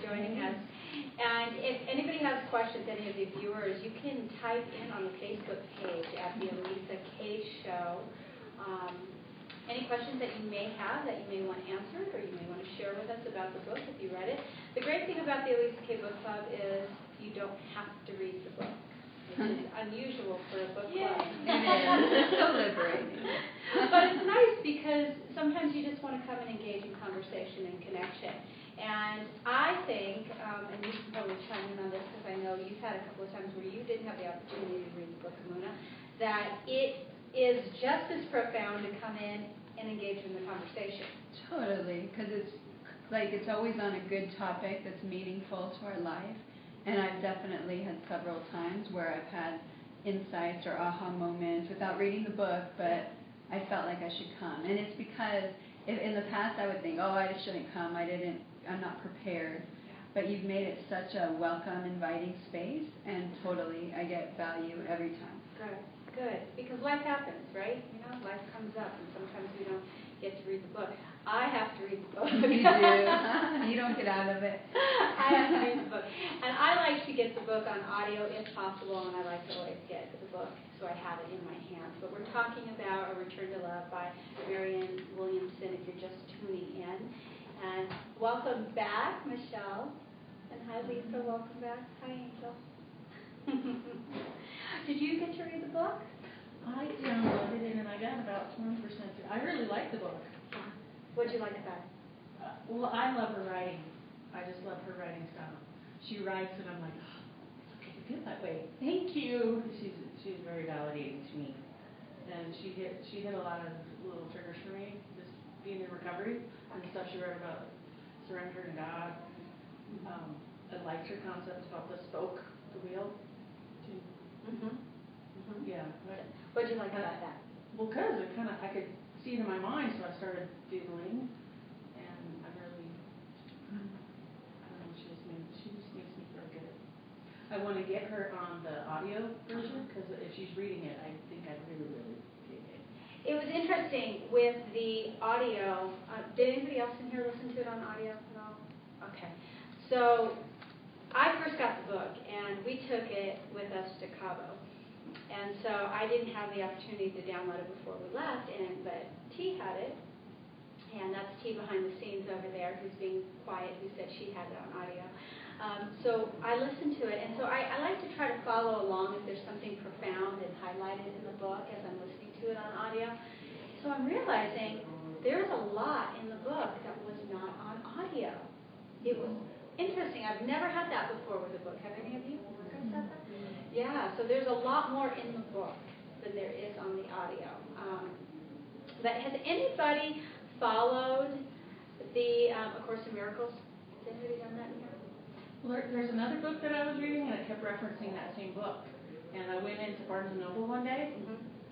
joining us. And if anybody has questions, any of the viewers, you can type in on the Facebook page at the Alisa K Show. Any questions that you may have that you may want answered or you may want to share with us about the book if you read it. The great thing about the Alisa K Book Club is you don't have to read the book, which is unusual for a book club. It's so liberating. But it's nice because sometimes you just want to come and engage in conversation and connection. And I think, and you can probably chime in on this because I know you've had a couple of times where you didn't have the opportunity to read the book, Muna, that it is just as profound to come in and engage in the conversation. Totally, because it's always on a good topic that's meaningful to our life. And I've definitely had several times where I've had insights or aha moments without reading the book, but I felt like I should come. And it's because in the past I would think, oh, I shouldn't come, I'm not prepared. But you've made it such a welcome, inviting space, and totally I get value every time. Good. Because life happens, right? You know, life comes up, and sometimes we don't get to read the book. I have to read the book. You do. You don't get out of it. I have to read the book. And I like to get the book on audio if possible, and I like to always get the book so I have it in my hands. But we're talking about A Return to Love by Marianne Williamson, if you're just tuning in. And welcome back, Michelle. And hi, Lisa. Welcome back. Hi, Angel. Did you get to read the book? I downloaded it and I got about 20% through. I really like the book. What did you like about it? Well, I love her writing. I just love her writing style. She writes and I'm like, oh, it's okay to feel that way. Thank you. She's very validating to me. And she hit a lot of little triggers for me, just being in recovery and the stuff she wrote about surrendering to God. I liked her concept about the spoke, the wheel. Yeah. What did you like about that? Well, because I could see it in my mind, so I started doodling, and I really, I don't know, she just makes me feel good. I want to get her on the audio version, because if she's reading it, I think I'd really, really dig it. It was interesting with the audio. Did anybody else in here listen to it on audio? No? Okay. So I first got the book, and we took it with us to Cabo. And so I didn't have the opportunity to download it before we left, but T had it, and that's T behind the scenes over there who's being quiet, who said she had it on audio. So I listened to it, and so I like to try to follow along if there's something profound and highlighted in the book as I'm listening to it on audio. So I'm realizing there's a lot in the book that was not on audio. It was interesting. I've never had that before with a book. Have any of you guys had that? Yeah, so there's a lot more in the book than there is on the audio. But has anybody followed the A Course in Miracles? Has anybody done that here? Well, there's another book that I was reading, and it kept referencing that same book. And I went into Barnes & Noble one day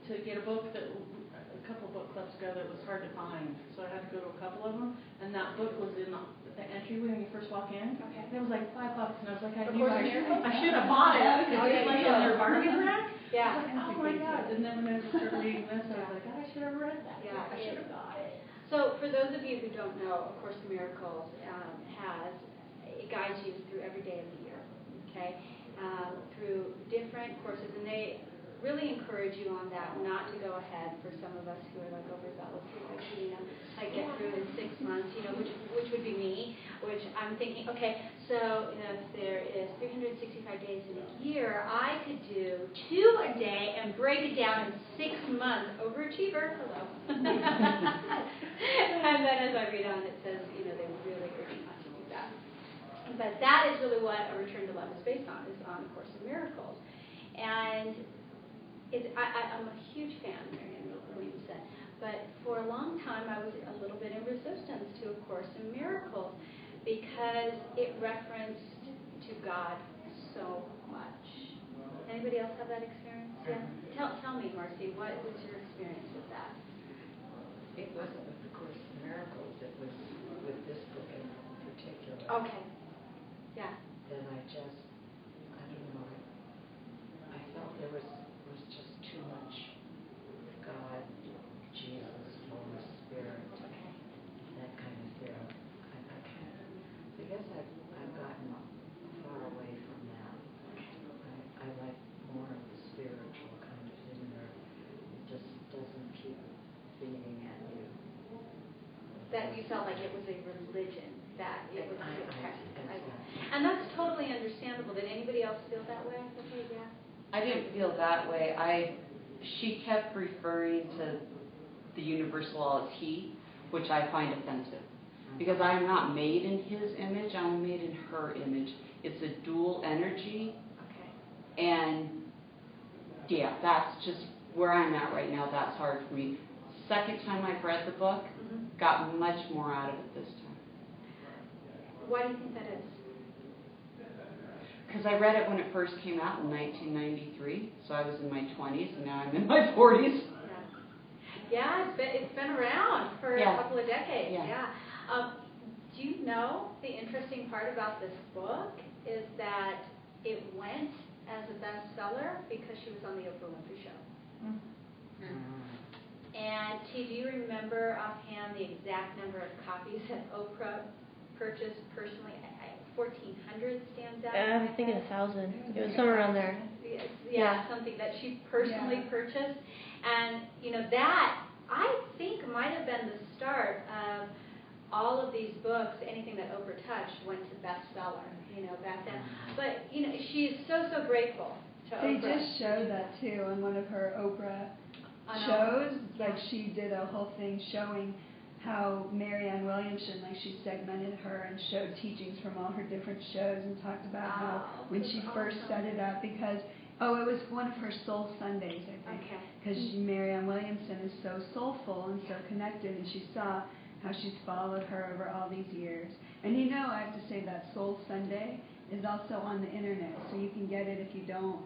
to get a book that a couple book clubs ago that was hard to find. So I had to go to a couple of them, and that book was in the entryway when you first walk in. Okay. And it was like $5, and I was like, I should have bought it because it's like in their bargain rack. Yeah. Like, oh my God! And then when I started reading this, I was like, God, I should have read that. Yeah, I should have got it. So for those of you who don't know, A Course in Miracles it guides you through every day of the year. Okay, through different courses, and they really encourage you on that, not to go ahead for some of us who are like overzealous. I get through in 6 months, which would be me, which I'm thinking, okay, so if there is 365 days in a year, I could do 2 a day and break it down in 6 months. Overachiever, hello. And then as I read on, it says, they really urge you not to do that. But that is really what A Return to Love is based on, is on A Course in Miracles. And I'm a huge fan of Marianne Williamson, but for a long time I was a little bit in resistance to A Course in Miracles because it referenced to God so much. Anybody else have that experience? Yeah. Tell me, Marcy, what was your experience with that? It wasn't with A Course in Miracles. It was with this book in particular. Okay. Yeah. That I don't know. I felt there was just too much God, Jesus, Holy Spirit, that kind of thing. I guess I've gotten felt like it was a religion, that it was I- and that's totally understandable. Did anybody else feel that way? Okay, yeah. I didn't feel that way. She kept referring to the universal as he, which I find offensive. Because I am not made in his image, I'm made in her image. It's a dual energy. Okay. And yeah, that's just where I'm at right now. That's hard for me. Second time I've read the book, got much more out of it this time. Why do you think that is? Because I read it when it first came out in 1993, so I was in my 20s, and now I'm in my 40s. Yeah, it's been around for a couple of decades. Yeah. Do you know the interesting part about this book is that it went as a bestseller because she was on the Oprah Winfrey Show. And T, do you remember offhand the exact number of copies that Oprah purchased personally? 1,400 stands out. I'm thinking 1,000. It was somewhere around there. Yeah, something that she personally purchased. And, that, I think, might have been the start of all of these books. Anything that Oprah touched went to bestseller, back then. But, she is so grateful to They Oprah. just showed that, too, on one of her Oprah shows. Like, she did a whole thing showing how Marianne Williamson, like, she segmented her and showed teachings from all her different shows and talked about how when she first set it up, because it was one of her Soul Sundays, I think, because Marianne Williamson is so soulful and so connected, and she saw how she's followed her over all these years. And I have to say that Soul Sunday is also on the internet, so you can get it if you don't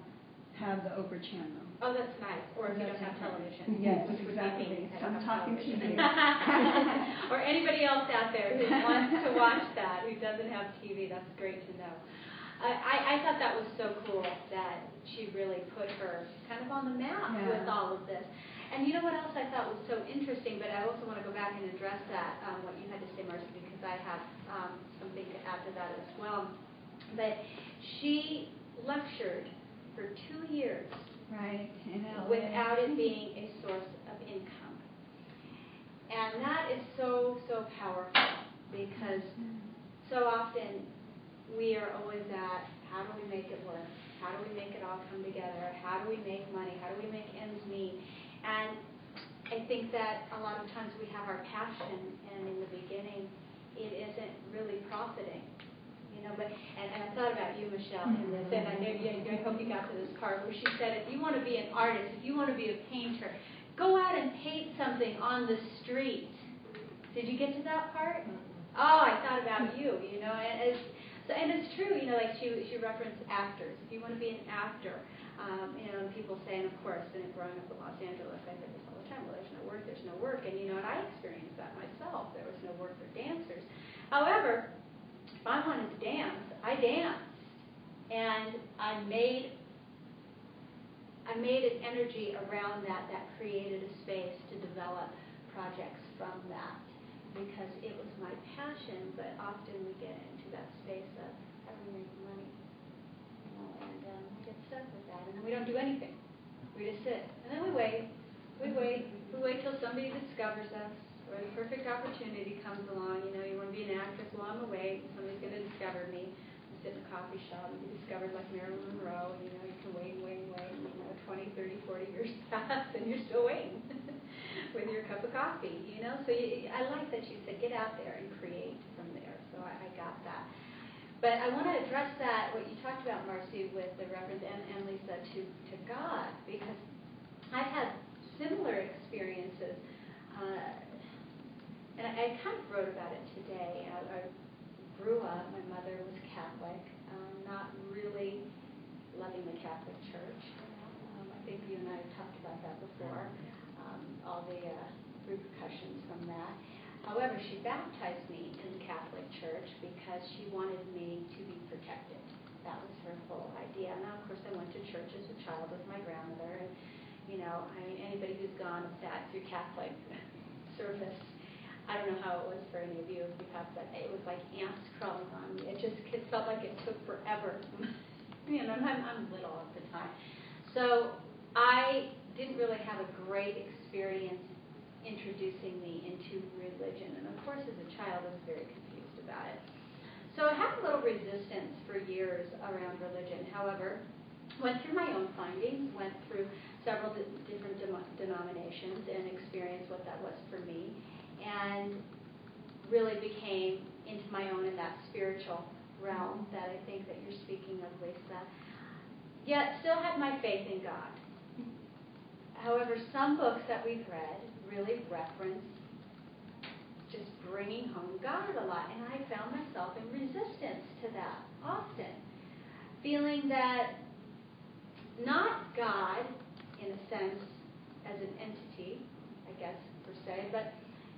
have the Oprah channel. Oh, that's nice. Or if you don't have television. Yes, which would be exactly. me. I So I'm don't have talking to television. you. Or anybody else out there who wants to watch that, who doesn't have TV, that's great to know. I thought that was so cool that she really put her kind of on the map with all of this. And you know what else I thought was so interesting, but I also want to go back and address that, what you had to say, Marcy, because I have something to add to that as well. But she lectured for 2 years without it being a source of income. And that is so powerful, because so often we are always at, how do we make it work? How do we make it all come together? How do we make money? How do we make ends meet? And I think that a lot of times we have our passion, and in the beginning, it isn't really profiting. But I thought about you, Michelle, in this, and I hope you got to this part where she said, if you want to be an artist, if you want to be a painter, go out and paint something on the street. Did you get to that part? Oh, I thought about you, and it's true, like she referenced actors. If you want to be an actor, and people say, and of course, growing up in Los Angeles, I said this all the time, well, there's no work, and and I experienced that myself. There was no work for dancers. However, if I wanted to dance, I danced, and I made an energy around that created a space to develop projects from that, because it was my passion. But often we get into that space of how do we make money, and we get stuck with that, and then we don't do anything. We just sit, and then we wait till somebody discovers us, or the perfect opportunity comes along. You want to be an actress, well, I'm away. Somebody's going to discover me. You sit in a coffee shop and be discovered like Marilyn Monroe. You can wait. 20, 30, 40 years pass, and you're still waiting with your cup of coffee. So I like that you said get out there and create from there. So I got that. But I want to address that, what you talked about, Marcy, with the reference, and Lisa, to God, because I've had similar experiences. And I kind of wrote about it today. I grew up, my mother was Catholic, not really loving the Catholic Church. I think you and I have talked about that before, all the repercussions from that. However, she baptized me in the Catholic Church because she wanted me to be protected. That was her whole idea. Now, of course, I went to church as a child with my grandmother, and anybody who's gone and sat through Catholic service, I don't know how it was for any of you if you have, but it was like ants crawling on me. It felt like it took forever. I'm little at the time. So I didn't really have a great experience introducing me into religion. And of course, as a child, I was very confused about it. So I had a little resistance for years around religion. However, went through my own findings, went through several different denominations and experienced what that was for me, and really became into my own in that spiritual realm that I think that you're speaking of, Lisa. Yet still have my faith in God. However, some books that we've read really reference just bringing home God a lot, and I found myself in resistance to that often, feeling that not God, in a sense, as an entity, I guess, per se, but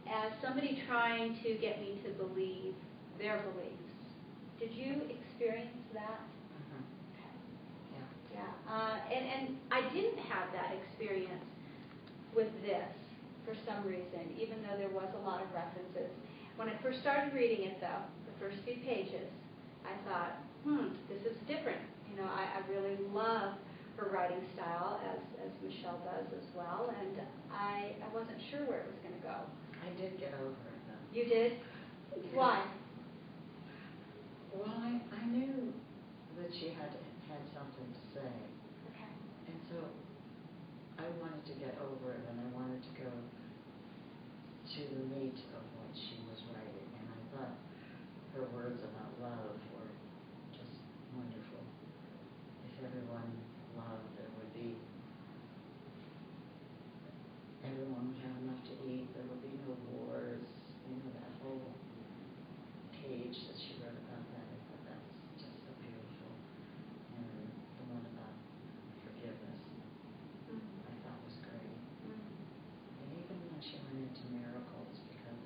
as somebody trying to get me to believe their beliefs. Did you experience that? Mhm. Okay. Yeah. Yeah. And I didn't have that experience with this for some reason, even though there was a lot of references. When I first started reading it, though, the first few pages, I thought, this is different. You know, I really love her writing style, as Michelle does as well, and I wasn't sure where it was going to go. I did get over it, though. You did? Why? Well, I knew that she had something to say, Okay. and so I wanted to get over it, and I wanted to go to the meat of what she was writing, and I thought her words about love were just wonderful. If everyone loved, there would be, everyone would have enough to eat, there would be no wars, you know, that whole page that she wrote about that, I thought that was just so beautiful. And the one about forgiveness, I thought was great. And even when she went into miracles, because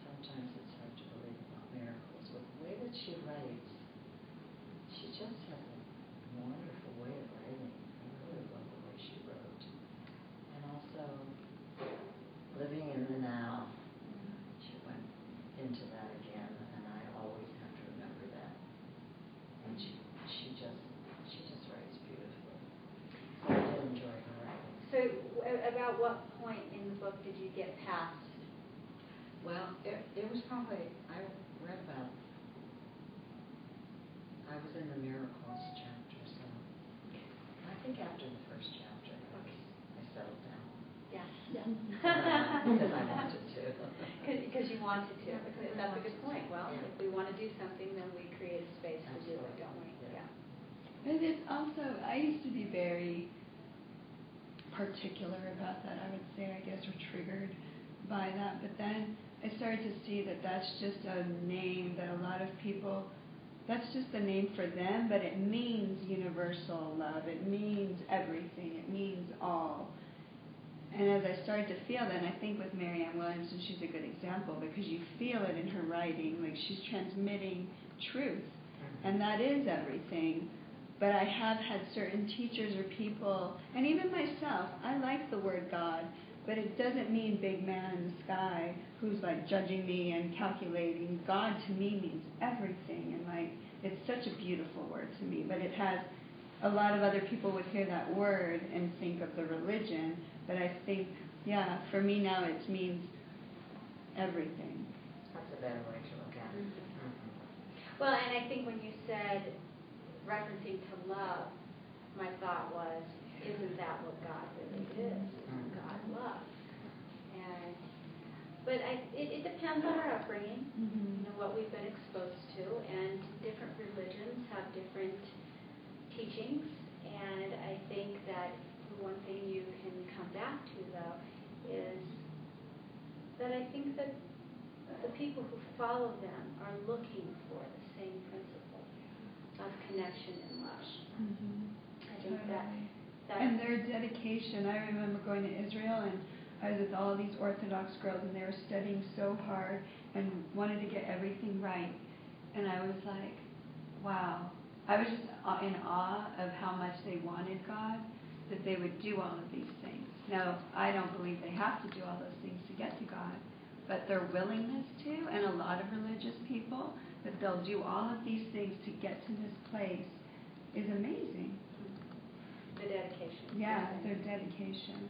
sometimes it's hard to believe about miracles, but the way that she writes, she just has a wonderful way of writing. I really love the way she wrote. And also, living in the now, she went into that again, and I always have to remember that. And she just writes beautifully. So I did enjoy her writing. So, about what point in the book did you get past? Well, it was probably, I read about, I was in the miracles chapter, so I think after the first chapter, I settled down. Yeah. Because I wanted to. Because you wanted to. That's a good point. Well, Yeah. if we want to do something, then we create a space to do it, don't we? Yeah. But it's also, I used to be very particular about that, I would say, I guess, or triggered by that. But then I started to see that that's just a name that a lot of people, that's just a name for them, but it means universal love. It means everything. It means all. And as I started to feel that, and I think with Marianne Williamson, she's a good example because you feel it in her writing, like she's transmitting truth. And that is everything. But I have had certain teachers or people, and even myself, I like the word God, but it doesn't mean big man in the sky who's like judging me and calculating. God to me means everything, and like it's such a beautiful word to me. But it has, a lot of other people would hear that word and think of the religion, but I think, yeah, for me now it means everything. That's a better way to look at it. Well, and I think when you said referencing to love, my thought was, isn't that what God really is? Isn't God love? But it depends on our upbringing, you know, what we've been exposed to, and different religions have different teachings, and I think that one thing you can come back to, though, is that I think that the people who follow them are looking for the same principle of connection and love. I think that and their dedication. I remember going to Israel, and I was with all these Orthodox girls, and they were studying so hard and wanted to get everything right. And I was like, wow. I was just in awe of how much they wanted God, that they would do all of these things. Now, I don't believe they have to do all those things to get to God, but their willingness to, and a lot of religious people, that they'll do all of these things to get to this place is amazing. the dedication. Yeah, their dedication.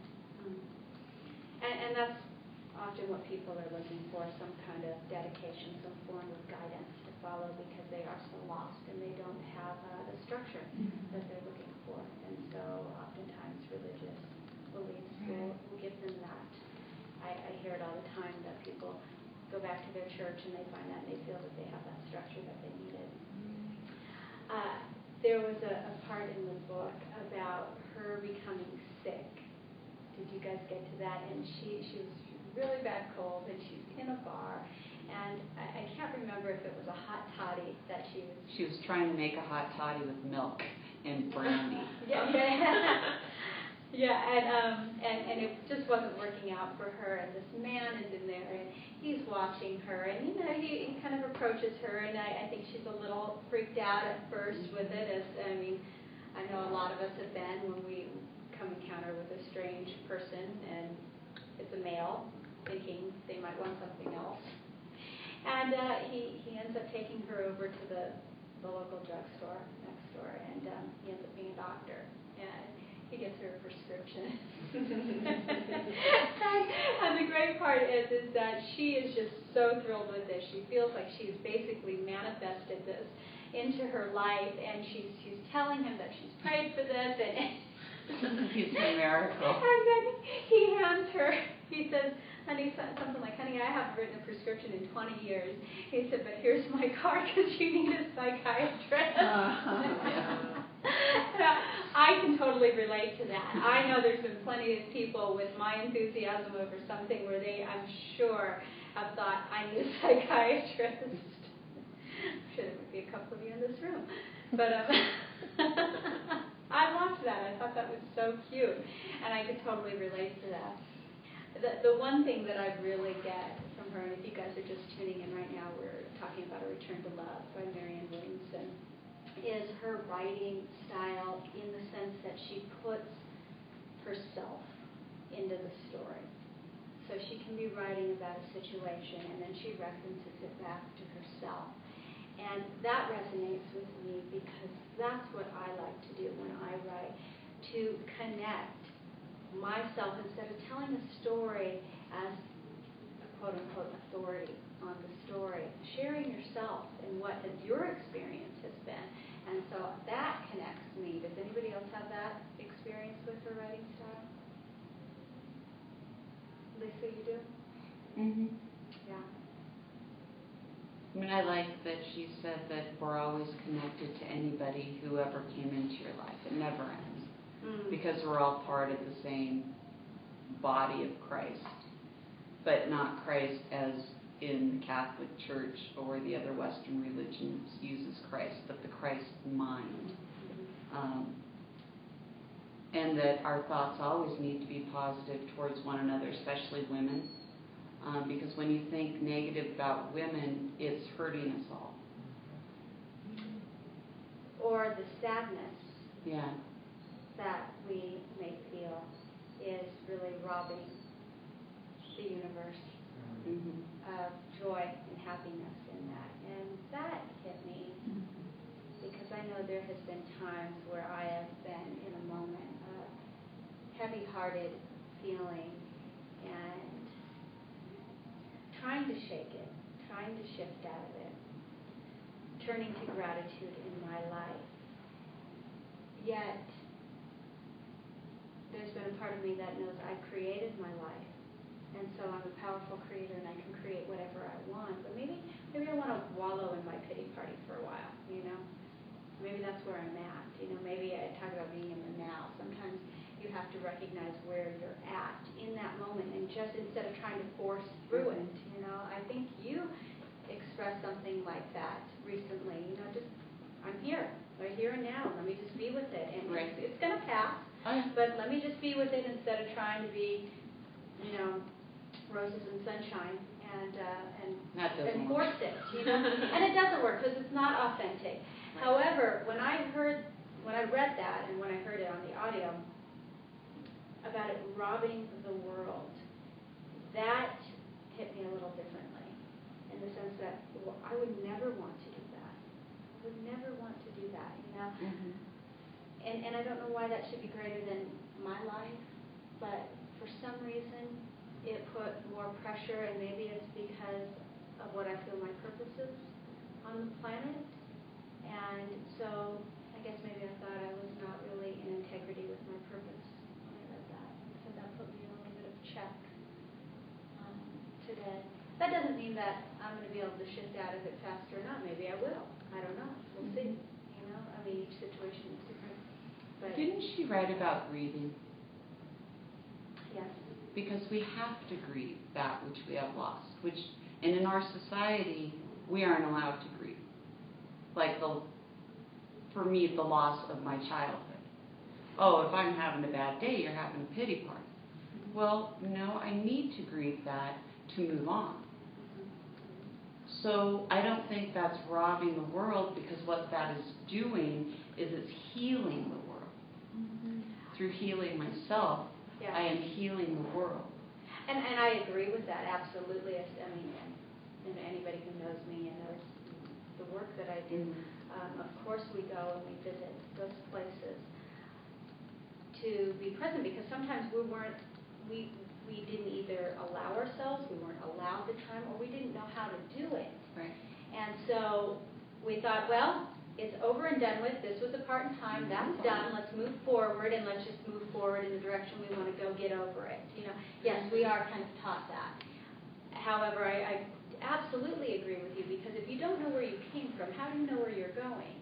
And that's often what people are looking for, some kind of dedication, some form of guidance to follow because they are so lost and they don't have the structure that they're looking for. And so oftentimes religious beliefs will give them that. I hear it all the time that people go back to their church and they find that and they feel that they have that structure that they needed. There was a part in the book about her becoming sick. Did you guys get to that? And she was really bad cold, and she's in a bar, and I can't remember if it was a hot toddy that she was... She was trying to make a hot toddy with milk and brandy. And it just wasn't working out for her, and this man is in there, and he's watching her, and he kind of approaches her, and I think she's a little freaked out at first with it, I know a lot of us have been when we come encounter with a strange person, and it's a male, thinking they might want something else. And he ends up taking her over to the local drugstore next door, and he ends up being a doctor. And he gets her a prescription. And the great part is that she is just so thrilled with this. She feels like she's basically manifested this into her life, and she's telling him that she's prayed for this, and It's a miracle. And then he hands her, he says, honey, something like, honey, I haven't written a prescription in 20 years. He said, but here's my card because you need a psychiatrist. I can totally relate to that. I know there's been plenty of people with my enthusiasm over something where they, I'm sure, have thought, I need a psychiatrist. I'm sure there would be a couple of you in this room. But I loved that. I thought that was so cute. And I could totally relate to that. The one thing that I really get from her, and if you guys are just tuning in right now, we're talking about A Return to Love by Marianne Williamson, is her writing style in the sense that she puts herself into the story. So she can be writing about a situation and then she references it back to herself. And that resonates with me because that's what I like to do when I write, to connect myself instead of telling a story as a quote-unquote authority on the story, sharing yourself and what your experience has been. And so that connects me. Does anybody else have that experience with her writing style? Lisa, you do? Mm-hmm. Yeah. I mean, I like that she said that we're always connected to anybody who ever came into your life. It never ends. Because we're all part of the same body of Christ. But not Christ as in the Catholic Church or the other Western religions uses Christ, but the Christ mind. And that our thoughts always need to be positive towards one another, especially women. Because when you think negative about women, it's hurting us all. Or the sadness that we may feel is really robbing the universe of joy and happiness in that. And that hit me because I know there has been times where I have been in a moment of heavy-hearted feeling and trying to shake it, trying to shift out of it, turning to gratitude in my life. Yet, there's been a part of me that knows I created my life. And so I'm a powerful creator and I can create whatever I want. But maybe I want to wallow in my pity party for a while, you know? Maybe that's where I'm at. You know, maybe I talk about being in the now. Sometimes you have to recognize where you're at in that moment and just instead of trying to force through it, you know. I think you expressed something like that recently. You know, just, I'm here, right here and now. Let me just be with it. And it's going to pass, but let me just be with it instead of trying to be, you know, roses and sunshine and force it, you know. And it doesn't work because it's not authentic. However, when I read that and when I heard it on the audio about it robbing the world, that hit me a little differently in the sense that I would never want to do that. I would never want to do that, you know. And I don't know why that should be greater than my life, but for some reason it put more pressure, and maybe it's because of what I feel my purpose is on the planet. And so I guess maybe I thought I was not really in integrity with my purpose when I read that. So that put me in a little bit of check today. That doesn't mean that I'm going to be able to shift out of it faster or not. Maybe I will. I don't know. We'll see. You know, I mean, each situation is different. But Didn't she write about grieving? yes. Because we have to grieve that which we have lost, and in our society, we aren't allowed to grieve. Like for me, the loss of my childhood. Oh, if I'm having a bad day, you're having a pity party. Well, no, I need to grieve that to move on. So I don't think that's robbing the world, because what that is doing is it's healing the world. Through healing myself, Yeah. I am healing the world. And I agree with that, absolutely. I mean, and anybody who knows me and knows the work that I do, of course we go and we visit those places to be present, because sometimes we didn't either allow ourselves, we weren't allowed the time, or we didn't know how to do it. Right. And so we thought, well, it's over and done with. This was a part in time. That's done. Let's move forward, and let's just move forward in the direction we want to go. Get over it. You know, yes, we are kind of taught that. However, I absolutely agree with you, because if you don't know where you came from, how do you know where you're going?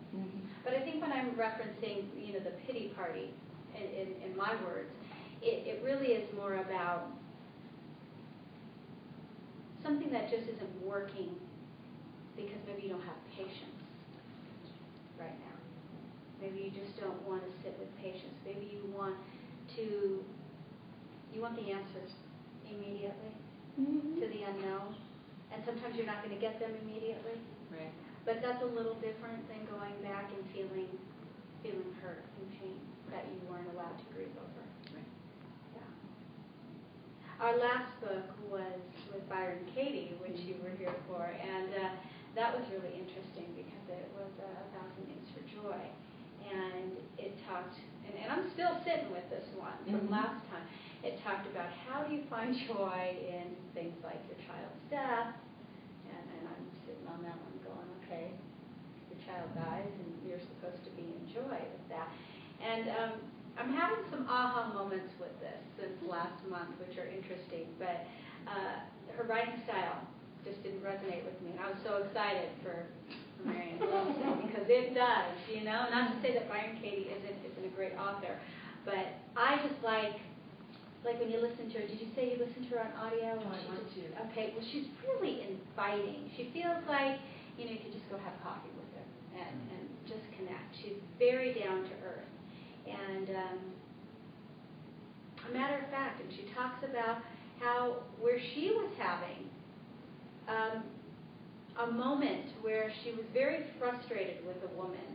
But I think when I'm referencing, you know, the pity party, in my words, it really is more about something that just isn't working because maybe you don't have patience right now. Maybe you just don't want to sit with patience. Maybe you want the answers immediately to the unknown, and sometimes you're not going to get them immediately. Right. But that's a little different than going back and feeling hurt and pain that you weren't allowed to grieve over. Right. Yeah. Our last book was with Byron Katie, which you were here for, and that was really interesting because it was 1,000 Names for Joy, and it talked, and I'm still sitting with this one from last time. It talked about how do you find joy in things like your child's death, and I'm sitting on that one going, okay, your child dies and you're supposed to be in joy with that. And I'm having some aha moments with this since last month, which are interesting, but her writing style just didn't resonate with me, and I was so excited for Marianne Williamson, because it does, you know. Not to say that Byron Katie isn't a great author, but I just like when you listen to her. Did you say you listened to her on audio? Oh, I want to. Okay, well, she's really inviting. She feels like, you know, you could just go have coffee with her and just connect. She's very down to earth, and a matter of fact, and she talks about how where she was having a moment where she was very frustrated with a woman,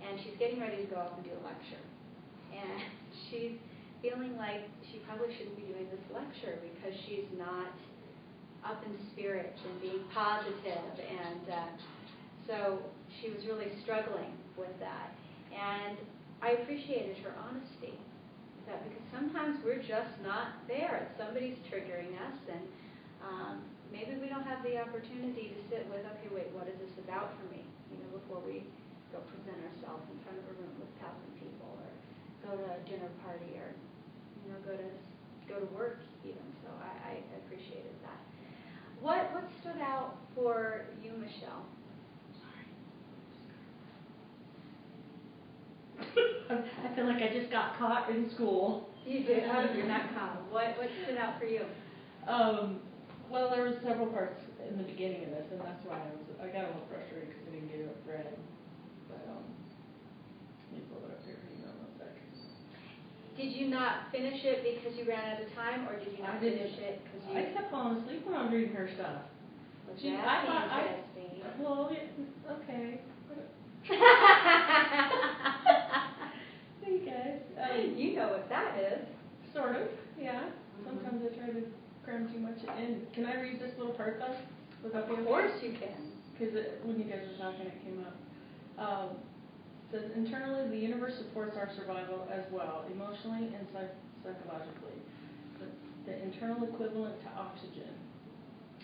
and she's getting ready to go up and do a lecture, and she's feeling like she probably shouldn't be doing this lecture because she's not up in spirit and being positive, and so she was really struggling with that. And I appreciated her honesty with that, because sometimes we're just not there. Somebody's triggering us, and maybe we don't have the opportunity to sit with, okay, wait, what is this about for me? You know, before we go present ourselves in front of a room with 1,000 people, or go to a dinner party, or you know, go to work even. So I appreciated that. What stood out for you, Michelle? I feel like I just got caught in school. You did. You're not caught. What stood out for you? Well, there was several parts in the beginning of this, and that's why I got a little frustrated because I didn't get it read. But let me pull it up here. Hang on one sec. Did you not finish it because you ran out of time, or did you not finish it because you? I kept falling asleep when I was reading her stuff. Well, that's interesting. Well, okay. Hey guys. You know what that is. Sort of, yeah. Sometimes I try to cram too much in. Can I read this little part though? Of course you can. Because when you guys were talking, it came up. It says, internally, the universe supports our survival as well, emotionally and psychologically. the internal equivalent to oxygen.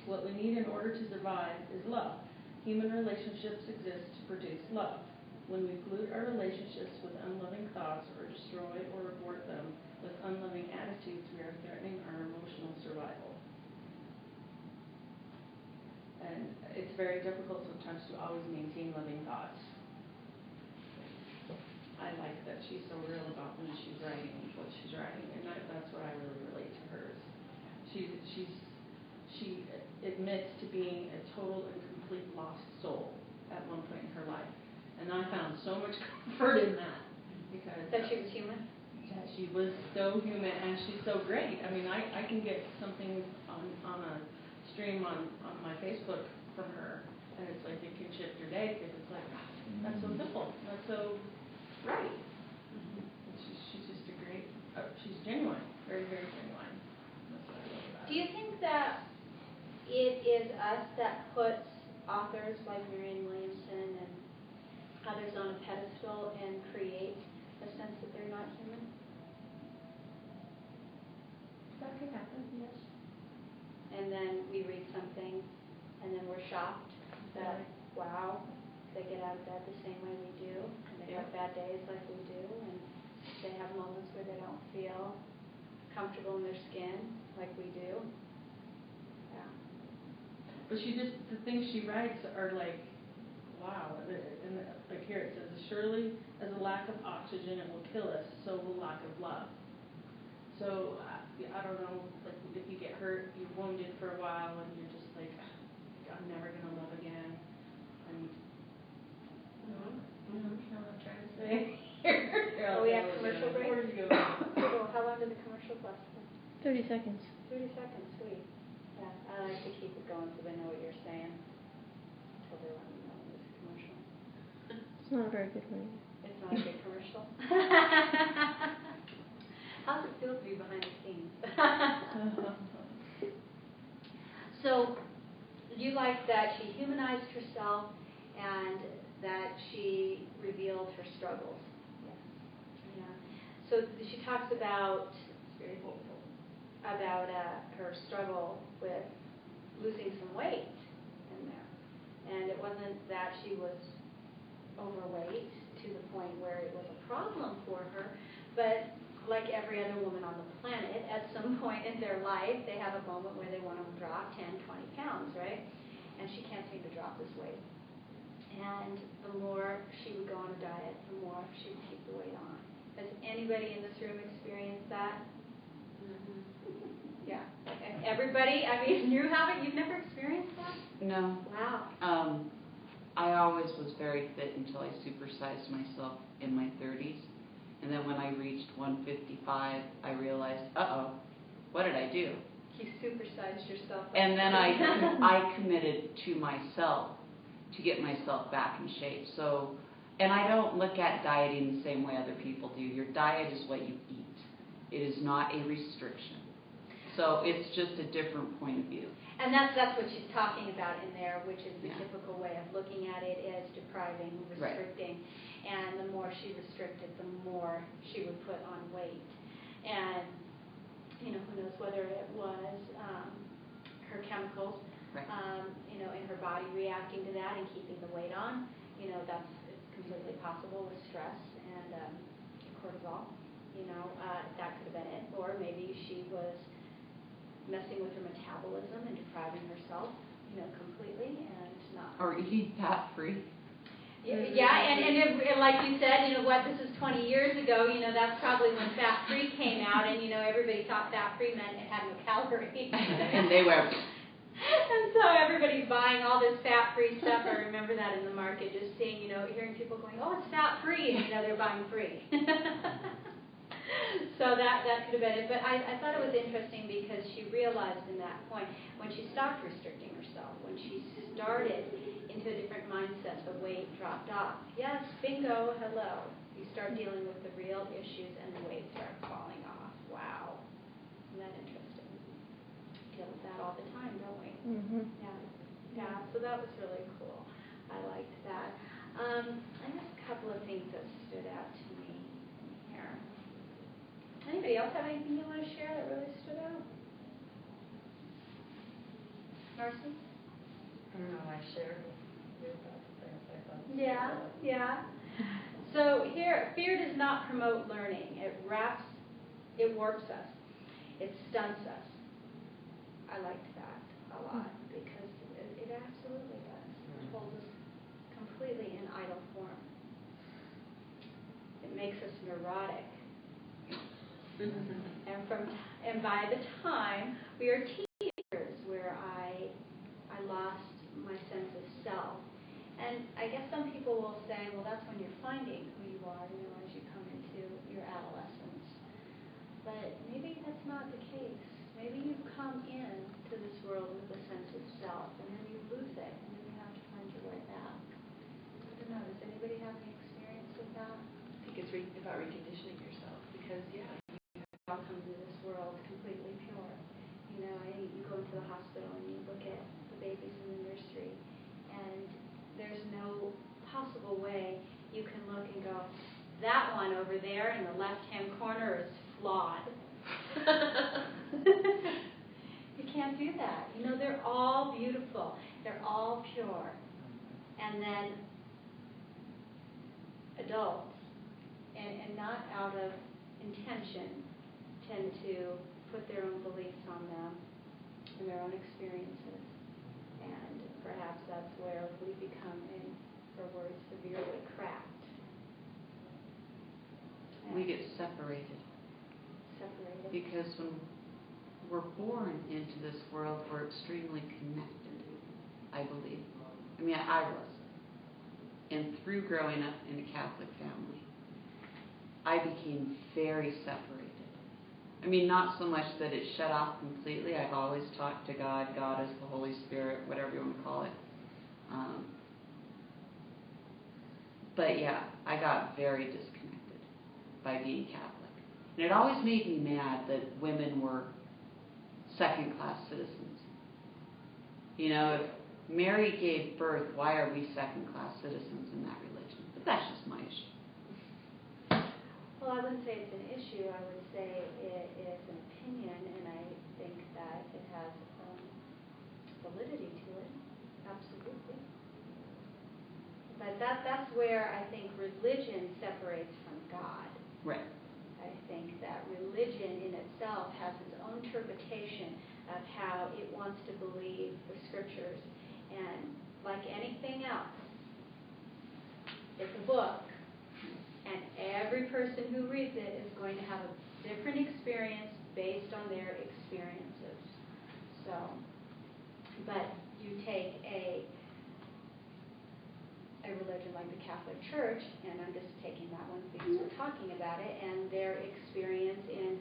What we need in order to survive is love. Human relationships exist to produce love. When we pollute our relationships with unloving thoughts or destroy or abort them with unloving attitudes, we are threatening our emotional survival. And it's very difficult sometimes to always maintain loving thoughts. I like that she's so real about when she's writing what she's writing, and that's what I really relate to her. She admits to being a total and complete lost soul at one point in her life, and I found so much comfort in that because That she was human. that she was so human and she's so great. I mean, I can get something on a stream on my Facebook from her, and it's like it can shift your day because it's like that's so simple, that's so right. She's just a great. She's genuine, very very genuine. That's what I love about her. Do you think that it is us that puts authors like Marianne Williamson and others on a pedestal and create a sense that they're not human? That could happen, yes. And then we read something, and then we're shocked that, wow, they get out of bed the same way we do, and they have bad days like we do, and they have moments where they don't feel comfortable in their skin like we do. Yeah. But the things she writes are like, wow. And like here it says, surely as a lack of oxygen it will kill us, so will lack of love. So I don't know, like if you get hurt, you're wounded for a while, and you're just like, I'm never gonna love again. And You know what I'm trying to say? Oh, we have commercial break? Where did you go? So how long did the commercial last? 30 seconds. 30 seconds, sweet. Yeah, I like to keep it going so they know what you're saying. Until they let me know it's a commercial. It's not a very good one. It's not a good commercial. How's it feel to be behind the scenes? So, you like that she humanized herself and that she revealed her struggles. Yes. Yeah. So she talks about Very hopeful. her struggle with losing some weight in there, and it wasn't that she was overweight to the point where it was a problem for her, but like every other woman on the planet, at some point in their life, they have a moment where they want to drop 10, 20 pounds, right? And she can't seem to drop this weight. And the more she would go on a diet, the more she would keep the weight on. Has anybody in this room experienced that? Yeah. And everybody, I mean, you haven't? You've never experienced that? No. Wow. I always was very fit until I supersized myself in my 30s. And then when I reached 155, I realized, what did I do? You supersized yourself. And then I committed to myself to get myself back in shape. So, and I don't look at dieting the same way other people do. Your diet is what you eat. It is not a restriction. So it's just a different point of view. And that's what she's talking about in there, which is the Yeah. typical way of looking at it is depriving, restricting. Right. And the more she restricted, the more she would put on weight. And, you know, who knows whether it was her chemicals, right. In her body reacting to that and keeping the weight on. You know, that's completely possible with stress and cortisol. That could have been it. Or maybe she was messing with her metabolism and depriving herself, completely and not. Or eating fat-free. Yeah, and like you said, this is 20 years ago, that's probably when fat-free came out, and, everybody thought fat-free meant it had no calories. And they were. And so everybody's buying all this fat-free stuff. I remember that in the market, just seeing, hearing people going, oh, it's fat-free, and, they're buying free. So that could have been it. But I thought it was interesting because she realized in that point, when she stopped restricting herself, when she started into a different mindset, the weight dropped off. Yes, bingo, hello. You start dealing with the real issues and the weight starts falling off. Wow. Isn't that interesting? We deal with that all the time, don't we? Mm-hmm. Yeah, so that was really cool. I liked that. I guess a couple of things that stood out to me in here. Anybody else have anything you want to share that really stood out? Nurses? I shared with that things I thought. Yeah. So here, fear does not promote learning. It warps us. It stunts us. I liked that a lot because it absolutely does. It holds us completely in idle form. It makes us neurotic. And by the time we are teenagers, where I lost my sense of self. And I guess some people will say, well, that's when you're finding who you are, as you come into your adolescence. But maybe that's not the case. Maybe you come in to this world with a sense of self, and then you lose it, and then you have to find your way back. I don't know. Does anybody have any experience with that? I think it's about reconditioning yourself because, You all come into this world completely pure. You go into the hospital and you look at the babies in the nursery, and there's no possible way you can look and go, that one over there in the left-hand corner is flawed. You can't do that. They're all beautiful. They're all pure. And then adults, and not out of intention, tend to put their own beliefs on them and their own experiences. And perhaps that's where we become, in her words, severely cracked. We get separated. Because when we're born into this world, we're extremely connected, I believe. I was. And through growing up in a Catholic family, I became very separated. Not so much that it shut off completely. I've always talked to God. God is the Holy Spirit, whatever you want to call it. But yeah, I got very disconnected by being Catholic. And it always made me mad that women were second-class citizens. If Mary gave birth, why are we second-class citizens in that religion? But that's just my issue. Well, I wouldn't say it's an issue. I would say it is an opinion, and I think that it has validity to it. Absolutely. But that's where I think religion separates from God. Right. I think that religion in itself has its own interpretation of how it wants to believe the scriptures. And like anything else, it's a book, and every person who reads it is going to have a different experience based on their experiences. So, but you take a religion like the Catholic Church, and I'm just taking that one because we're talking about it, and their experience in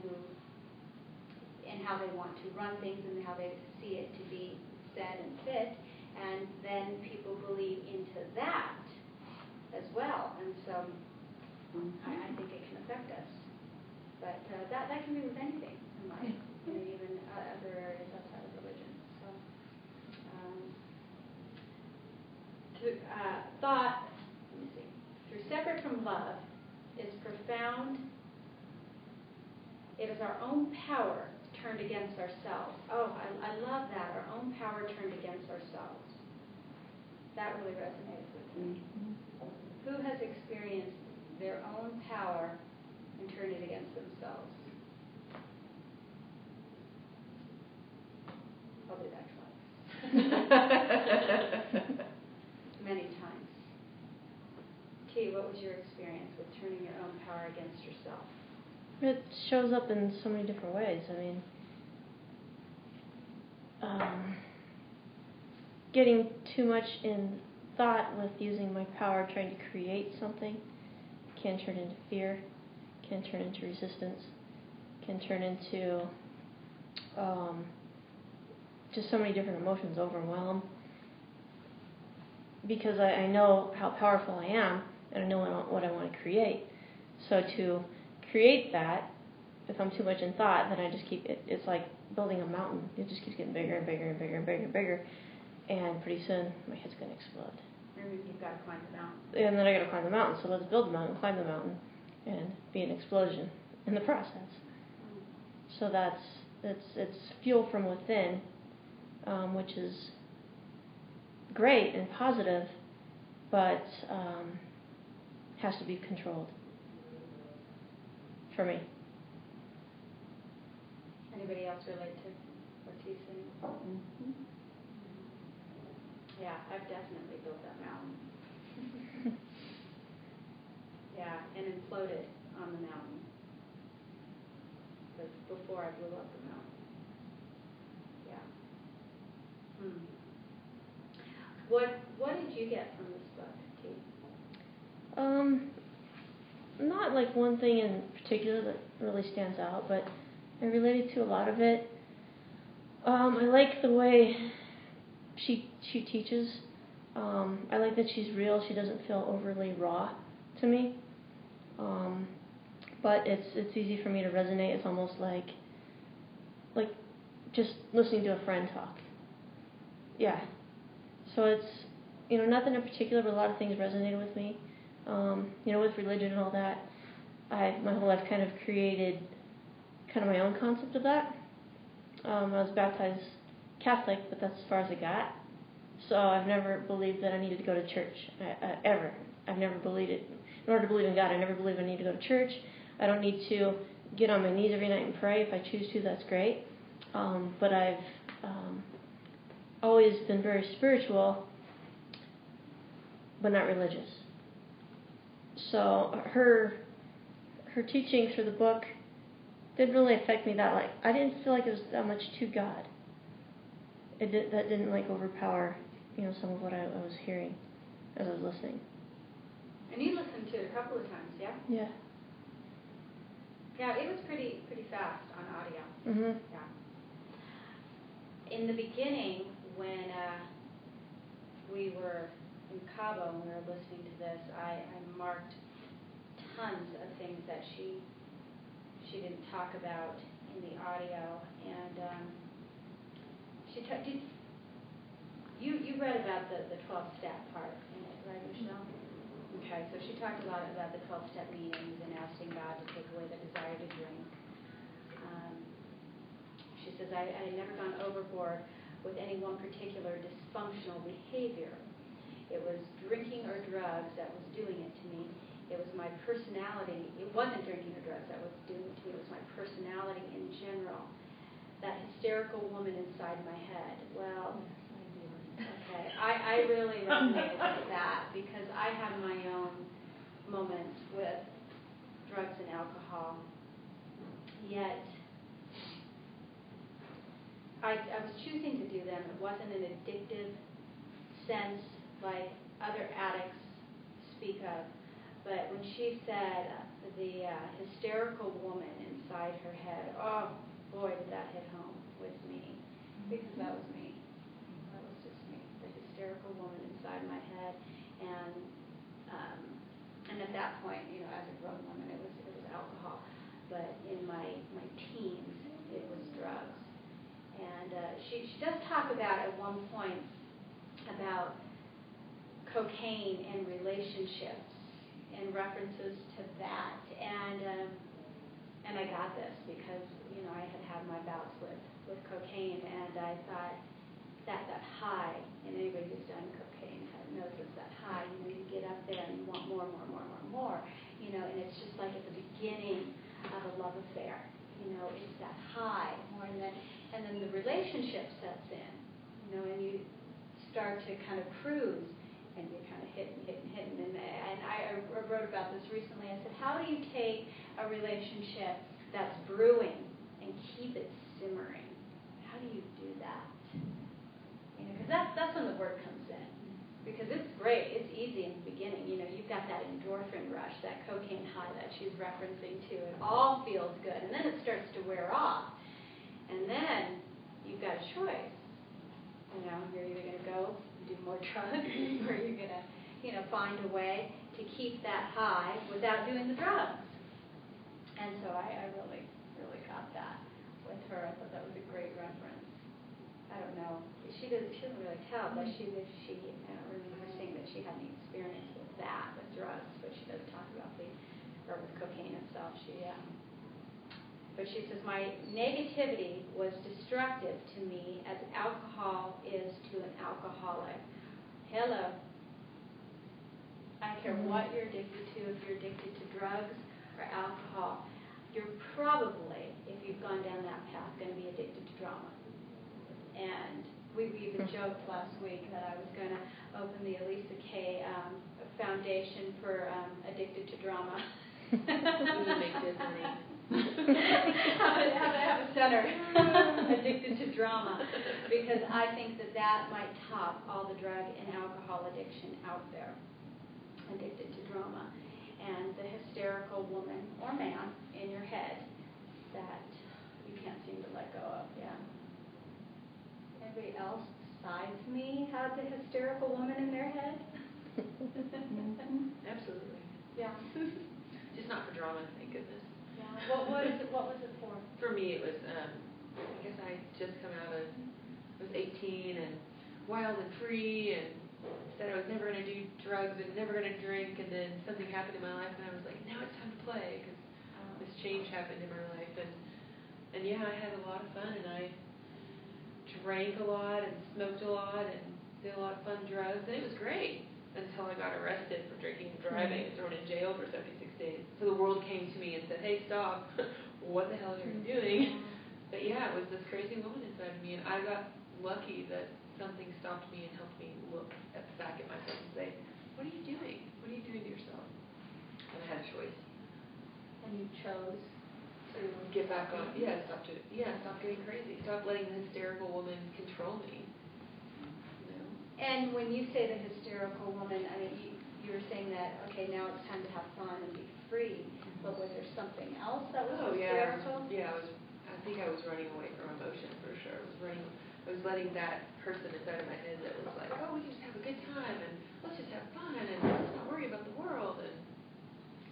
how they want to run things and how they see it to be said and fit, and then people believe into that as well, and so I think it can affect us. But that can be with anything in life, even other areas outside of religion. So, thought, let me see, through separate from love is profound. It is our own power turned against ourselves. Oh, I love that, our own power turned against ourselves. That really resonates with me. Who has experienced their own power and turned it against themselves? I'll do that twice. Many times. T, what was your experience with turning your own power against yourself? It shows up in so many different ways. Getting too much in thought with using my power trying to create something can turn into fear, can turn into resistance, can turn into just so many different emotions, overwhelm. Because I know how powerful I am, and I know what I want to create. So to create that, if I'm too much in thought, then I just keep it. It's like building a mountain. It just keeps getting bigger and bigger and bigger and bigger and bigger, and pretty soon my head's going to explode. You've got to climb the mountain. And then I got to climb the mountain. So let's build the mountain, climb the mountain, and be an explosion in the process. So it's fuel from within which is great and positive, but has to be controlled for me. Anybody else relate to what he's saying? Mhm. Yeah, I've definitely built that mountain. Yeah, and imploded on the mountain. But before I blew up the mountain. Yeah. What did you get from this book, T? Not like one thing in particular that really stands out, but I related to a lot of it. I like the way she teaches. I like that she's real. She doesn't feel overly raw to me. But it's easy for me to resonate. It's almost like just listening to a friend talk. Yeah. So it's nothing in particular, but a lot of things resonated with me. With religion and all that, my whole life kind of created kind of my own concept of that. I was baptized Catholic, but that's as far as I got. So I've never believed that I needed to go to church, ever. I've never believed it. In order to believe in God, I never believed I need to go to church. I don't need to get on my knees every night and pray. If I choose to, that's great. But I've always been very spiritual, but not religious. So her teaching through the book didn't really affect me that like I didn't feel like it was that much to God. That didn't like overpower some of what I was hearing as I was listening. And you listened to it a couple of times, yeah? Yeah. Yeah, it was pretty fast on audio. Mhm. Yeah. In the beginning, when we were in Cabo and we were listening to this, I marked tons of things that she didn't talk about in the audio, and you read about the 12-step part in it, right, Michelle? Okay, so she talked a lot about the 12-step meetings and asking God to take away the desire to drink. She says, I had never gone overboard with any one particular dysfunctional behavior. It was drinking or drugs that was doing it to me. It was my personality. It wasn't drinking or drugs that was doing it to me. It was my personality in general. That hysterical woman inside my head. Well, okay. I really resonated with that because I have my own moments with drugs and alcohol. Yet, I was choosing to do them. It wasn't an addictive sense like other addicts speak of. But when she said the hysterical woman inside her head, oh boy, did that hit home with me. Because that was me. That was just me. The hysterical woman inside my head. And at that point, as a grown woman, it was alcohol. But in my teens, it was drugs. And she does talk about at one point about cocaine and relationships and references to that. And I got this because I had my bouts with cocaine, and I thought that high, and anybody who's done cocaine knows it's that high. You get up there and you want more, and it's just like at the beginning of a love affair. It's that high more, and then the relationship sets in, and you start to kind of cruise, and you're kind of hitting. And I wrote about this recently. I said, how do you take a relationship that's brewing and keep it simmering? How do you do that? Because that's when the work comes in. Because it's great, it's easy in the beginning. You've got that endorphin rush, that cocaine high that she's referencing to. It all feels good, and then it starts to wear off. And then you've got a choice. You're either going to go and do more drugs, or you're going to, find a way to keep that high without doing the drugs. And so I really, really got that with her. I thought that was a great reference. I don't know. She doesn't really tell, but she I don't remember her saying that she had any experience with that, with drugs, but she does talk about with cocaine itself. But she says, my negativity was destructive to me as alcohol is to an alcoholic. Hello. I don't care what you're addicted to, if you're addicted to drugs or alcohol, you're probably, if you've gone down that path, going to be addicted to drama. And we even joked last week that I was going to open the Alisa K Foundation for Addicted to Drama. We would make good money. have a center addicted to drama, because I think that might top all the drug and alcohol addiction out there. Addicted to drama, and the hysterical woman or man in your head that you can't seem to let go of. Yeah. Anybody else besides me have the hysterical woman in their head? Absolutely. Yeah. Just not for drama, thank goodness. Yeah. What was it for? For me, it was, I guess I had just come out of, I was 18 and wild and free, and said I was never going to do drugs and never going to drink, and then something happened in my life, and I was like, now it's time to play, because this change happened in my life, and yeah, I had a lot of fun, and I drank a lot and smoked a lot and did a lot of fun drugs, and it was great until I got arrested for drinking and driving and thrown in jail for 76 days. So the world came to me and said, hey, stop, what the hell are you doing? But yeah, it was this crazy woman inside of me, and I got lucky that something stopped me and helped me look back at myself and say, what are you doing? What are you doing to yourself? And I had a choice. And you chose to get back on. Stop getting crazy. Stop letting the hysterical woman control me. You know? And when you say the hysterical woman, I mean, you were saying that, okay, now it's time to have fun and be free, but was there something else that was hysterical? Yeah, I think I was running away from emotion for sure. I was letting that person inside of my head that was like, oh, we can just have a good time, and let's just have fun, and let's not worry about the world. And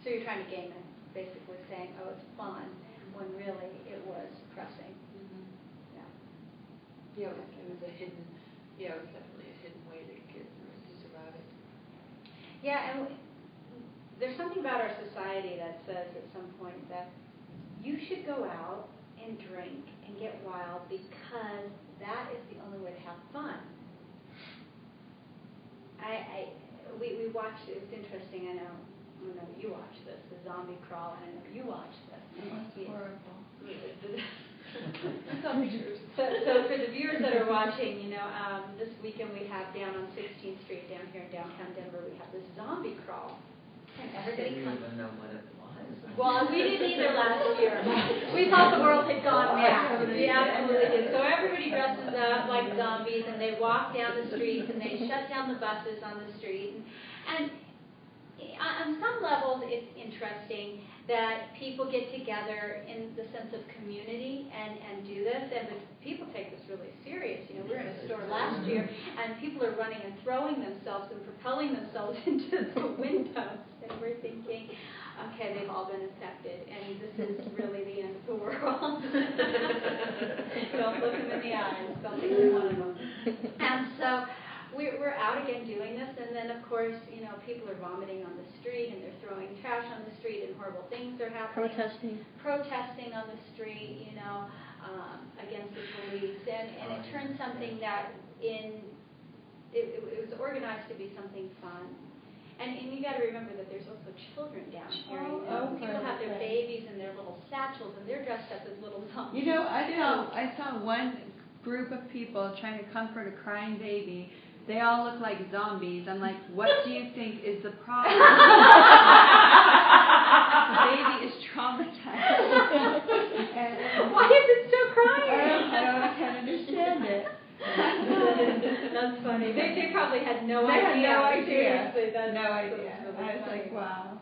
so you're trying to game it, basically saying, oh, it's fun, when really it was depressing. Mm-hmm. Yeah. It was definitely a hidden way to get through to survive it. Yeah, and there's something about our society that says at some point that you should go out and drink and get wild because that is the only way to have fun. We watched it. It's interesting. I know you watched this, the zombie crawl, and I know you watched this. It's horrible. So for the viewers that are watching, this weekend we have down on 16th Street down here in downtown Denver, we have this zombie crawl. And everybody comes. I didn't even know what it was. Well, we didn't either last year. We thought the world had gone mad. We absolutely did. So everybody dresses up like zombies, and they walk down the streets, and they shut down the buses on the street. And on some levels, it's interesting that people get together in the sense of community and do this. And but people take this really serious. We were in a store last year, and people are running and throwing themselves and propelling themselves into the windows. And we're thinking, okay, they've all been affected, and this is really the end of the world. Don't look them in the eyes. Don't think they're one of them. And so we're out again doing this, and then, of course, people are vomiting on the street, and they're throwing trash on the street, and horrible things are happening. Protesting on the street, against the police. And it turned something that it was organized to be something fun. And you got to remember that there's also children down here. People have their babies and their little satchels, and they're dressed up as little zombies. I saw one group of people trying to comfort a crying baby. They all look like zombies. I'm like, what do you think is the problem? The baby is traumatized. Why is it still crying? I can't understand it. That's funny. They probably had no idea. They had no idea. Seriously, that's no idea. Really I was funny. like, wow.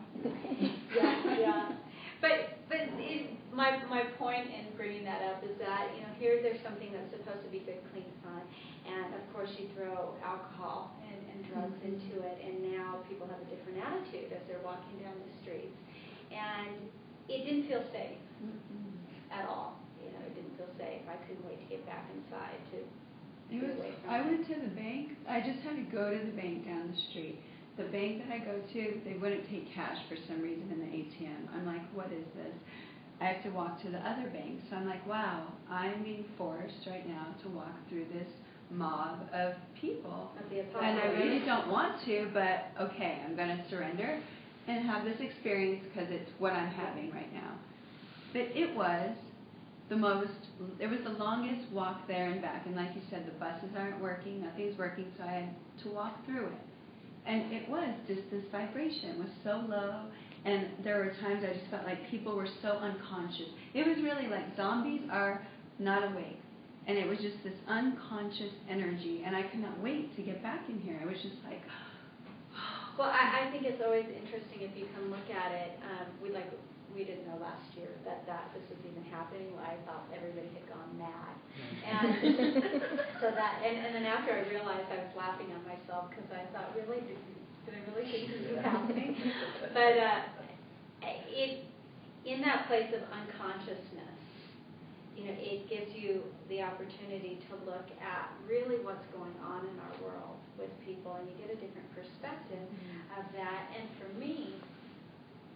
Yeah. But my point in bringing that up is that here there's something that's supposed to be good, clean fun, and of course you throw alcohol and drugs into it, and now people have a different attitude as they're walking down the streets, and it didn't feel safe at all. It didn't feel safe. I couldn't wait to get back inside to. I went to the bank. I just had to go to the bank down the street. The bank that I go to, they wouldn't take cash for some reason in the ATM. I'm like, what is this? I have to walk to the other bank. So I'm like, wow, I'm being forced right now to walk through this mob of people. And I really don't want to, but okay, I'm going to surrender and have this experience because it's what I'm having right now. But it was the longest walk there and back. And like you said, the buses aren't working, nothing's working, so I had to walk through it. And it was just this vibration was so low, and there were times I just felt like people were so unconscious. It was really like zombies are not awake. And it was just this unconscious energy, and I could not wait to get back in here. I was just like, well, I think it's always interesting if you can look at it. We didn't know last year that this was even happening. I thought everybody had gone mad, and so and then after I realized, I was laughing at myself because I thought, really, did I really think this was happening? But in that place of unconsciousness, it gives you the opportunity to look at really what's going on in our world with people, and you get a different perspective of that. And for me,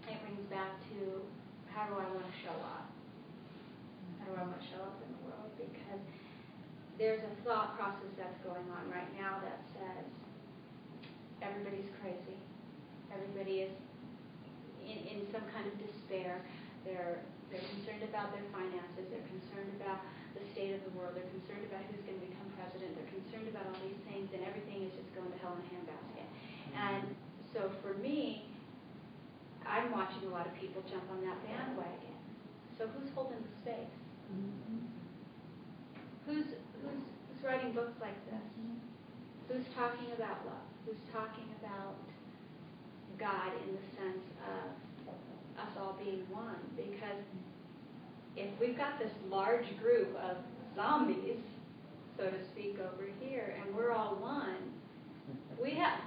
it brings back to, how do I want to show up? How do I want to show up in the world? Because there's a thought process that's going on right now that says everybody's crazy. Everybody is in some kind of despair. They're concerned about their finances. They're concerned about the state of the world. They're concerned about who's going to become president. They're concerned about all these things, and everything is just going to hell in a handbasket. And so for me, I'm watching a lot of people jump on that bandwagon. So who's holding the space? Who's writing books like this? Who's talking about love? Who's talking about God in the sense of us all being one? Because if we've got this large group of zombies, so to speak, over here, and we're all one, we have...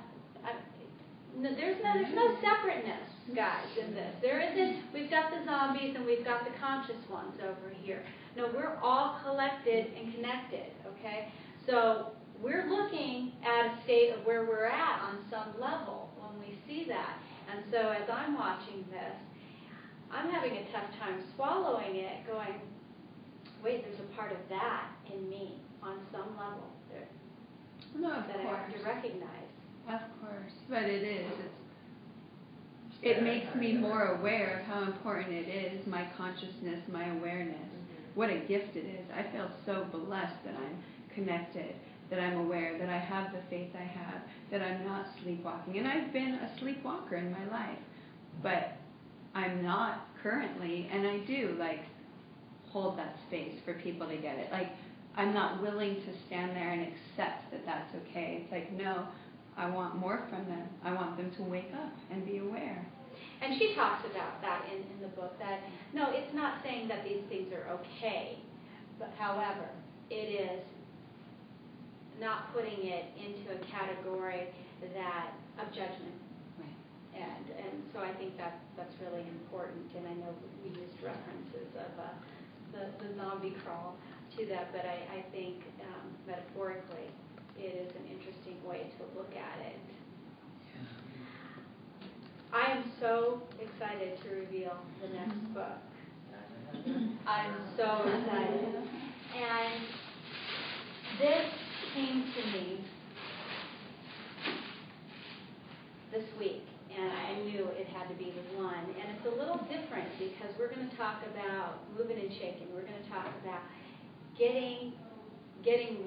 There's no separateness, guys, in this. There isn't, we've got the zombies and we've got the conscious ones over here. No, we're all collected and connected, okay? So we're looking at a state of where we're at on some level when we see that. And so as I'm watching this, I'm having a tough time swallowing it, going, wait, there's a part of that in me on some level that I have to recognize. Of course, but it is. It makes me more aware of how important it is, my consciousness, my awareness. What a gift it is. I feel so blessed that I'm connected, that I'm aware, that I have the faith I have, that I'm not sleepwalking. And I've been a sleepwalker in my life, but I'm not currently, and I do, hold that space for people to get it. I'm not willing to stand there and accept that that's okay. It's no, I want more from them. I want them to wake up and be aware. And she talks about that in the book, that, no, it's not saying that these things are okay, but however, it is not putting it into a category of judgment. Right. And so I think that's really important, and I know we used references of the zombie crawl to that, but I think metaphorically, it is an interesting way to look at it. I am so excited to reveal the next book. I'm so excited. And this came to me this week, and I knew it had to be the one. And it's a little different because we're going to talk about moving and shaking. We're going to talk about getting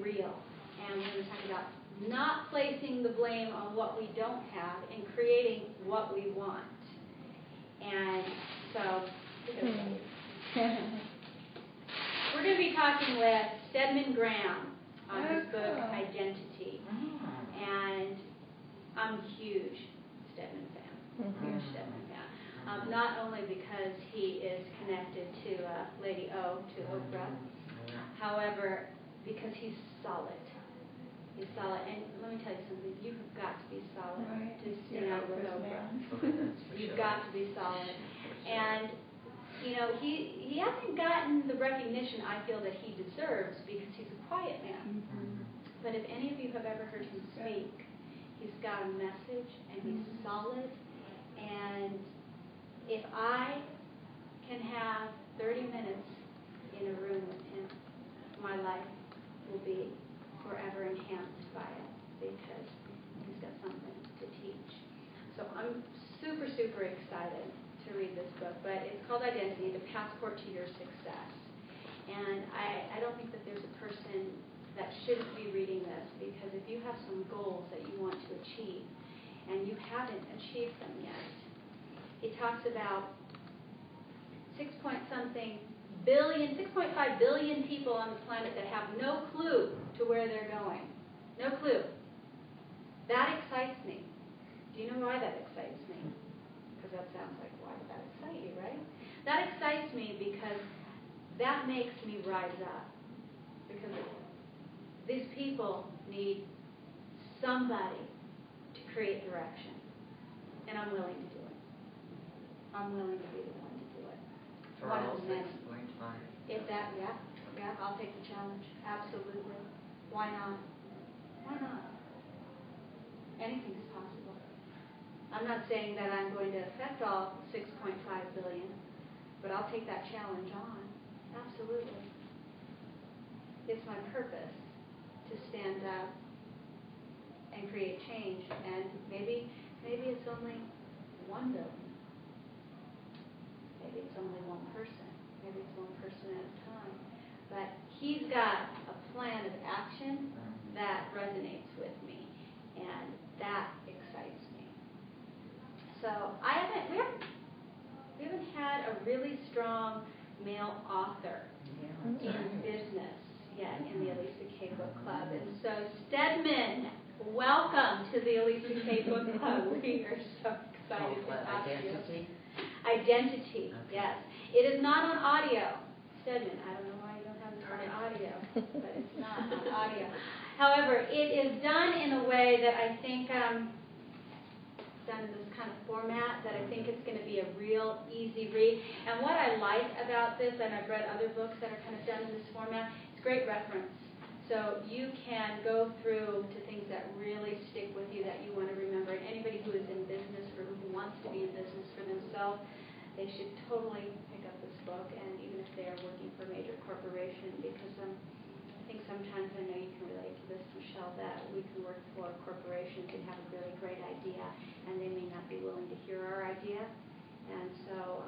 real. And we're going to talk about not placing the blame on what we don't have and creating what we want. And so, we're going to be talking with Stedman Graham on his book, Identity. And I'm a huge Stedman fan. Huge Stedman fan. Not only because he is connected to Lady O, to Oprah, however, because he's solid. He's solid. And let me tell you something. You have got to be solid to stand with Oprah. You've got to be solid. And, he hasn't gotten the recognition I feel that he deserves because he's a quiet man. But if any of you have ever heard him speak, he's got a message and he's solid. And if I can have 30 minutes in a room with him, my life will be forever enhanced by it because he's got something to teach. So I'm super, super excited to read this book, but it's called Identity, The Passport to Your Success. And I don't think that there's a person that shouldn't be reading this, because if you have some goals that you want to achieve and you haven't achieved them yet, it talks about 6.5 billion people on the planet that have no clue to where they're going. No clue. That excites me. Do you know why that excites me? Because that sounds like, why would that excite you, right? That excites me because that makes me rise up. Because these people need somebody to create direction. And I'm willing to do it. I'm willing to be the one to do it. For One all of the many. 6.5. If that, yeah, I'll take the challenge. Absolutely. Why not? Why not? Anything's possible. I'm not saying that I'm going to affect all 6.5 billion, but I'll take that challenge on. Absolutely. It's my purpose to stand up and create change, and maybe it's only 1 billion. Maybe it's only one person. Maybe it's one person at a time. But he's got a plan of action that resonates with me, and that excites me. So we haven't had a really strong male author in business yet in the Alisa K Book Club. And so Stedman, welcome to the Alisa K Book Club. We are so excited to have you. Identity, yes. It is not on audio. Stedman, I don't know why you don't have this on audio, but it's not on audio. However, it is done in a way that I think, done in this kind of format, that I think it's going to be a real easy read. And what I like about this, and I've read other books that are kind of done in this format, it's great reference. So you can go through to things that really stick with you, that you want to remember. And anybody who is in business or who wants to be in business for themselves, they should totally pick up this book, and even if they are working for a major corporation, because I think sometimes, I know you can relate to this, Michelle, that we can work for corporations and have a really great idea, and they may not be willing to hear our idea. And so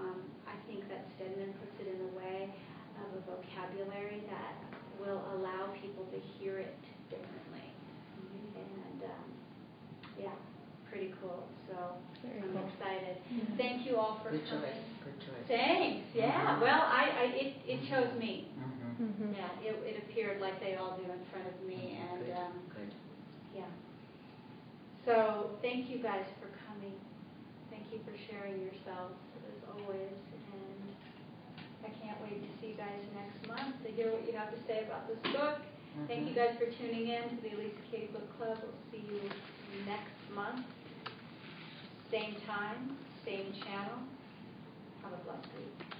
I think that Stedman puts it in a way of a vocabulary that will allow people to hear it differently. And yeah, pretty cool. So I'm excited. Thank you all for Good coming. choice. Good choice. Thanks. Yeah. Well, it chose me. Mm-hmm. Yeah. It appeared like they all do in front of me, and Good. yeah. So thank you guys for coming. Thank you for sharing yourselves as always, and I can't wait to see you guys next month to hear what you have to say about this book. Thank you guys for tuning in to the Alisa K Book Club. We'll see you next month. Same time, same channel. Have a blessed week.